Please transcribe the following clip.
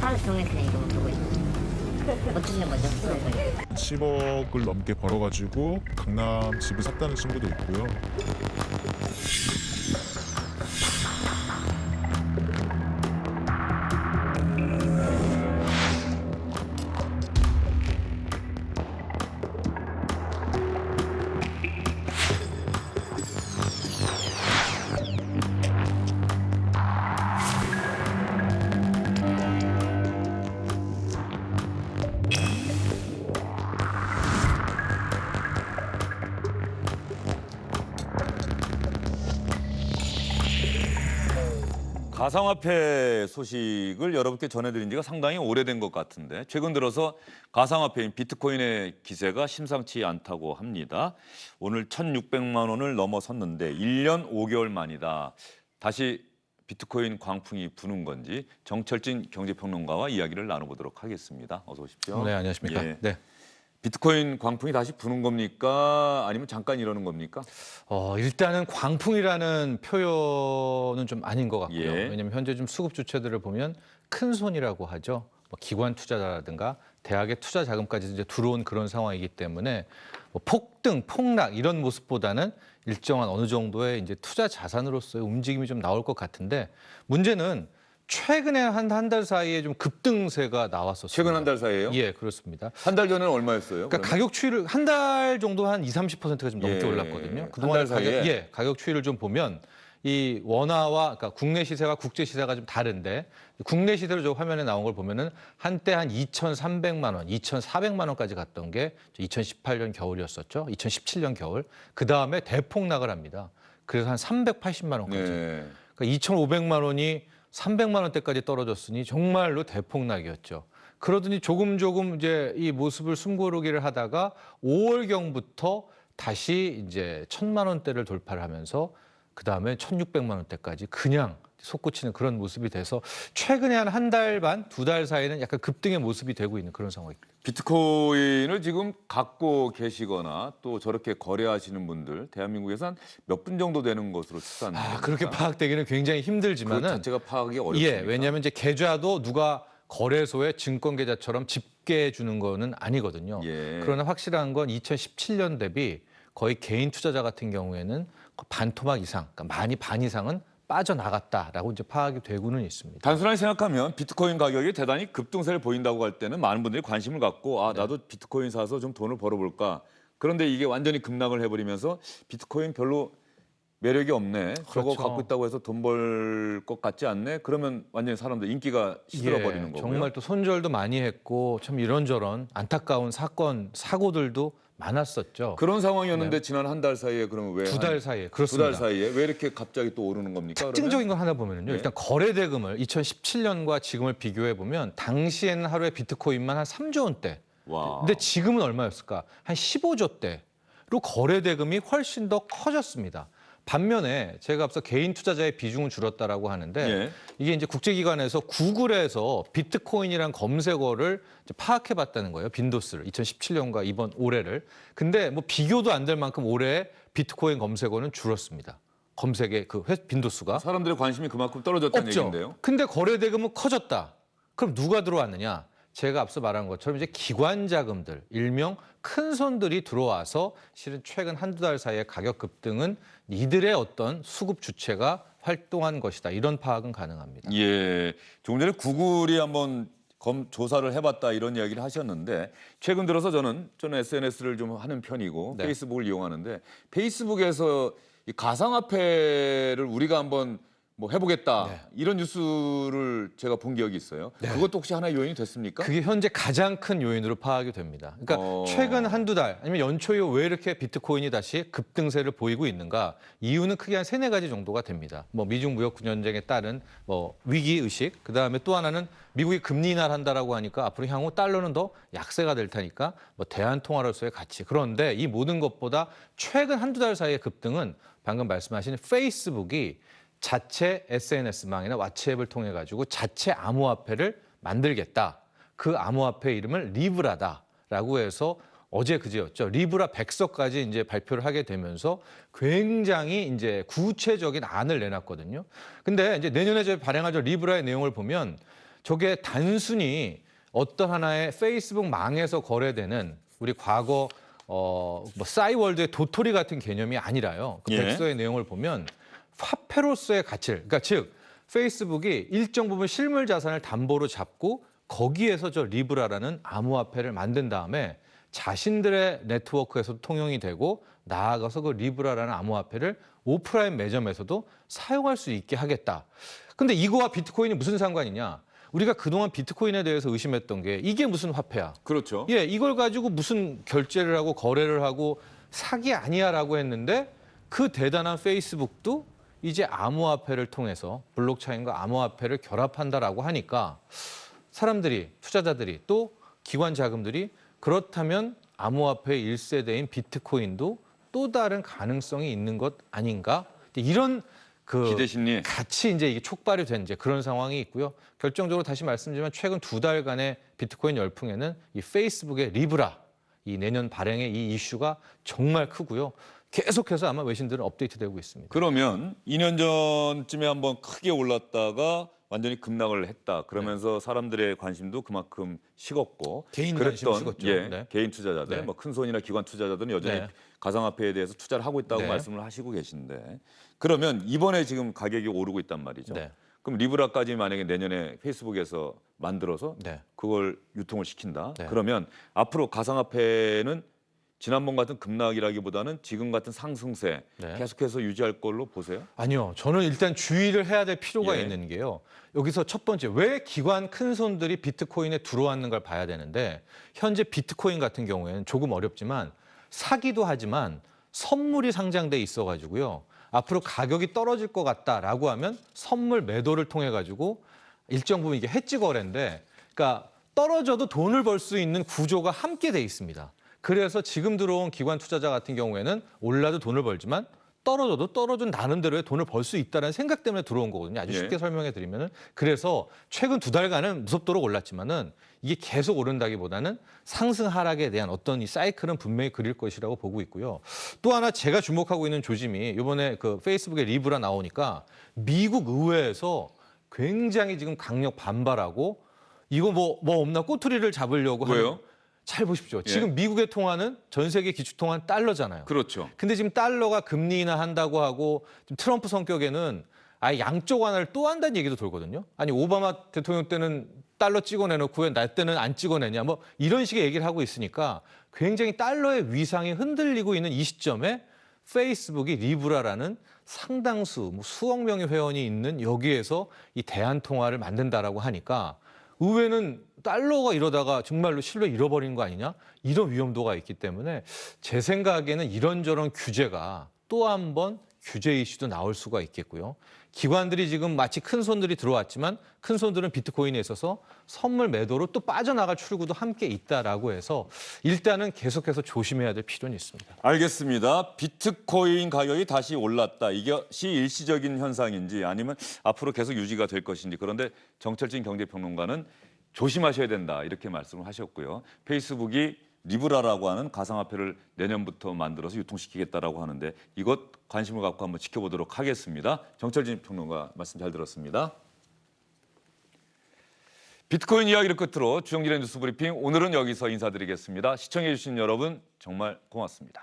하루 종일 그냥 이거 보고 있어. 어떻게 먼저 쓰는 거예요? 10억을 넘게 벌어가지고 강남 집을 샀다는 친구도 있고요. 가상화폐 소식을 여러분께 전해드린 지가 상당히 오래된 것 같은데 최근 들어서 가상화폐인 비트코인의 기세가 심상치 않다고 합니다. 오늘 1,600만 원을 넘어섰는데 1년 5개월 만이다. 다시 비트코인 광풍이 부는 건지 정철진 경제평론가와 이야기를 나눠보도록 하겠습니다. 어서 오십시오. 네, 안녕하십니까. 예. 네. 비트코인 광풍이 다시 부는 겁니까? 아니면 잠깐 이러는 겁니까? 일단은 광풍이라는 표현은 좀 아닌 것 같고요. 예. 왜냐하면 현재 좀 수급 주체들을 보면 큰 손이라고 하죠. 뭐 기관 투자자라든가 대학의 투자 자금까지 이제 들어온 그런 상황이기 때문에 뭐 폭등, 폭락 이런 모습보다는 일정한 어느 정도의 이제 투자 자산으로서의 움직임이 좀 나올 것 같은데 문제는 최근에 한 달 사이에 좀 급등세가 나왔었어요. 최근 한 달 사이에요? 예, 그렇습니다. 한 달 전에는 얼마였어요? 그러니까 가격 추이를 한 달 정도 한 20~30%가 좀 넘게 예. 올랐거든요. 한달 사이에? 가격 추이를 좀 보면 이 원화와 그러니까 국내 시세와 국제 시세가 좀 다른데 국내 시세로 저 화면에 나온 걸 보면은 한때 한 2,300만 원, 2,400만 원까지 갔던 게 2018년 겨울이었었죠. 2017년 겨울. 그다음에 대폭락을 합니다. 그래서 한 380만 원까지. 네. 그러니까 2,500만 원이 300만 원대까지 떨어졌으니 정말로 대폭락이었죠. 그러더니 조금 이제 이 모습을 숨고르기를 하다가 5월경부터 다시 이제 1,000만 원대를 돌파를 하면서 그 다음에 1,600만 원대까지 그냥 솟구치는 그런 모습이 돼서 최근에 한 달 반, 2달 사이에는 약간 급등의 모습이 되고 있는 그런 상황입니다. 비트코인을 지금 갖고 계시거나 또 저렇게 거래하시는 분들 대한민국에서 한 몇 분 정도 되는 것으로 추산됩니다. 그렇게 파악되기는 굉장히 그 힘들지만은 자체가 파악이 어렵습니다. 예, 왜냐하면 이제 계좌도 누가 거래소에 증권 계좌처럼 집계해 주는 거는 아니거든요. 예. 그러나 확실한 건 2017년 대비 거의 개인 투자자 같은 경우에는 반토막 이상, 그러니까 많이 반 이상은 빠져나갔다라고 이제 파악이 되고는 있습니다. 단순하게 생각하면 비트코인 가격이 대단히 급등세를 보인다고 할 때는 많은 분들이 관심을 갖고 나도 비트코인 사서 좀 돈을 벌어볼까. 그런데 이게 완전히 급락을 해버리면서 비트코인 별로 매력이 없네. 저거 그렇죠. 갖고 있다고 해서 돈 벌 것 같지 않네. 그러면 완전히 사람들 인기가 시들어버리는 거고요. 정말 또 손절도 많이 했고 참 이런저런 안타까운 사건, 사고들도 많았었죠. 그런 상황이었는데 지난 한 달 사이에 그러면 왜 2달 사이에 두 그렇습니다. 달 사이에 왜 이렇게 갑자기 또 오르는 겁니까? 특징적인 걸 하나 보면요. 네. 일단 거래 대금을 2017년과 지금을 비교해 보면 당시에는 하루에 비트코인만 한 3조 원대. 와. 근데 지금은 얼마였을까? 한 15조대로 거래 대금이 훨씬 더 커졌습니다. 반면에 제가 앞서 개인 투자자의 비중은 줄었다라고 하는데 예. 이게 이제 국제기관에서 구글에서 비트코인이란 검색어를 이제 파악해봤다는 거예요. 빈도수를 2017년과 이번 올해를. 근데 뭐 비교도 안 될 만큼 올해 비트코인 검색어는 줄었습니다. 검색의 그 빈도수가 사람들의 관심이 그만큼 떨어졌다는 없죠. 얘기인데요. 근데 거래 대금은 커졌다. 그럼 누가 들어왔느냐? 제가 앞서 말한 것처럼 이제 기관 자금들, 일명 큰 손들이 들어와서 실은 최근 한두 달 사이의 가격 급등은 이들의 어떤 수급 주체가 활동한 것이다. 이런 파악은 가능합니다. 예, 조금 전에 구글이 한번 조사를 해봤다 이런 이야기를 하셨는데 최근 들어서 저는 SNS를 좀 하는 편이고 네. 페이스북을 이용하는데 페이스북에서 이 가상화폐를 우리가 한번 뭐 해보겠다 네. 이런 뉴스를 제가 본 기억이 있어요. 네. 그것도 혹시 하나의 요인이 됐습니까? 그게 현재 가장 큰 요인으로 파악이 됩니다. 그러니까 최근 한두 달 아니면 연초 이후 왜 이렇게 비트코인이 다시 급등세를 보이고 있는가? 이유는 크게 한 3-4가지 정도가 됩니다. 뭐 미중 무역 분쟁에 따른 뭐 위기 의식, 그다음에 또 하나는 미국이 금리 인하한다라고 하니까 앞으로 향후 달러는 더 약세가 될 테니까 뭐 대한 통화로서의 가치. 그런데 이 모든 것보다 최근 한두 달 사이의 급등은 방금 말씀하신 페이스북이 자체 SNS망이나 왓츠앱을 통해 가지고 자체 암호화폐를 만들겠다. 그 암호화폐 이름을 리브라다라고 해서 어제 그제였죠. 리브라 100석까지 이제 발표를 하게 되면서 굉장히 이제 구체적인 안을 내놨거든요. 근데 이제 내년에 발행할 리브라의 내용을 보면 저게 단순히 어떤 하나의 페이스북 망에서 거래되는 우리 과거 뭐 싸이월드의 도토리 같은 개념이 아니라요. 그 예. 백서의 내용을 보면 화폐로서의 가치를, 그러니까 즉 페이스북이 일정 부분 실물 자산을 담보로 잡고 거기에서 저 리브라라는 암호화폐를 만든 다음에 자신들의 네트워크에서도 통용이 되고 나아가서 그 리브라라는 암호화폐를 오프라인 매점에서도 사용할 수 있게 하겠다. 근데 이거와 비트코인이 무슨 상관이냐? 우리가 그동안 비트코인에 대해서 의심했던 게 이게 무슨 화폐야? 그렇죠. 예, 이걸 가지고 무슨 결제를 하고 거래를 하고 사기 아니야라고 했는데 그 대단한 페이스북도 이제 암호화폐를 통해서 블록체인과 암호화폐를 결합한다라고 하니까 사람들이, 투자자들이 또 기관 자금들이 그렇다면 암호화폐의 1세대인 비트코인도 또 다른 가능성이 있는 것 아닌가? 이런 그 기대 심리. 같이 이제 이게 촉발이 된 이제 그런 상황이 있고요. 결정적으로 다시 말씀드리면 최근 2달간의 비트코인 열풍에는 이 페이스북의 리브라, 이 내년 발행의 이 이슈가 정말 크고요. 계속해서 아마 외신들은 업데이트되고 있습니다. 그러면 2년 전쯤에 한번 크게 올랐다가 완전히 급락을 했다. 그러면서 사람들의 관심도 그만큼 식었고 개인 그랬던 관심 식었죠. 예, 네. 개인 투자자들, 네. 뭐 큰손이나 기관 투자자들은 여전히 네. 가상화폐에 대해서 투자를 하고 있다고 네. 말씀을 하시고 계신데 그러면 이번에 지금 가격이 오르고 있단 말이죠. 네. 그럼 리브라까지 만약에 내년에 페이스북에서 만들어서 네. 그걸 유통을 시킨다. 네. 그러면 앞으로 가상화폐는 지난번 같은 급락이라기보다는 지금 같은 상승세 네. 계속해서 유지할 걸로 보세요? 아니요. 저는 일단 주의를 해야 될 필요가 예. 있는 게요. 여기서 첫 번째, 왜 기관 큰 손들이 비트코인에 들어왔는 걸 봐야 되는데 현재 비트코인 같은 경우에는 조금 어렵지만 사기도 하지만 선물이 상장돼 있어가지고요. 앞으로 가격이 떨어질 것 같다라고 하면 선물 매도를 통해 가지고 일정 부분 이게 해지 거래인데, 그러니까 떨어져도 돈을 벌 수 있는 구조가 함께 돼 있습니다. 그래서 지금 들어온 기관 투자자 같은 경우에는 올라도 돈을 벌지만 떨어져도 떨어진 나름대로의 돈을 벌 수 있다는 생각 때문에 들어온 거거든요. 아주 쉽게 예. 설명해 드리면은. 그래서 최근 2달간은 무섭도록 올랐지만은 이게 계속 오른다기보다는 상승 하락에 대한 어떤 이 사이클은 분명히 그릴 것이라고 보고 있고요. 또 하나 제가 주목하고 있는 조짐이 이번에 그 페이스북에 리브라 나오니까 미국 의회에서 굉장히 지금 강력 반발하고 이거 뭐 없나 꼬투리를 잡으려고 하는. 왜요? 잘 보십시오. 예. 지금 미국의 통화는 전 세계 기축 통화는 달러잖아요. 그렇죠. 근데 지금 달러가 금리 인하한다고 하고 지금 트럼프 성격에는 아예 양쪽 완화를 또 한다는 얘기도 돌거든요. 아니 오바마 대통령 때는 달러 찍어내놓고 왜 나 때는 안 찍어내냐 뭐 이런 식의 얘기를 하고 있으니까 굉장히 달러의 위상이 흔들리고 있는 이 시점에 페이스북이 리브라라는 상당수 뭐 수억 명의 회원이 있는 여기에서 이 대한 통화를 만든다라고 하니까 의회는 달러가 이러다가 정말로 신뢰 잃어버리는 거 아니냐? 이런 위험도가 있기 때문에 제 생각에는 이런저런 규제가 또 한 번 규제 이슈도 나올 수가 있겠고요. 기관들이 지금 마치 큰 손들이 들어왔지만 큰 손들은 비트코인에 있어서 선물 매도로 또 빠져나갈 출구도 함께 있다라고 해서 일단은 계속해서 조심해야 될 필요는 있습니다. 알겠습니다. 비트코인 가격이 다시 올랐다. 이것이 일시적인 현상인지 아니면 앞으로 계속 유지가 될 것인지. 그런데 정철진 경제평론가는 조심하셔야 된다. 이렇게 말씀을 하셨고요. 페이스북이 리브라라고 하는 가상화폐를 내년부터 만들어서 유통시키겠다라고 하는데 이것 관심을 갖고 한번 지켜보도록 하겠습니다. 정철진 평론가 말씀 잘 들었습니다. 비트코인 이야기를 끝으로 주영진의 뉴스 브리핑 오늘은 여기서 인사드리겠습니다. 시청해 주신 여러분 정말 고맙습니다.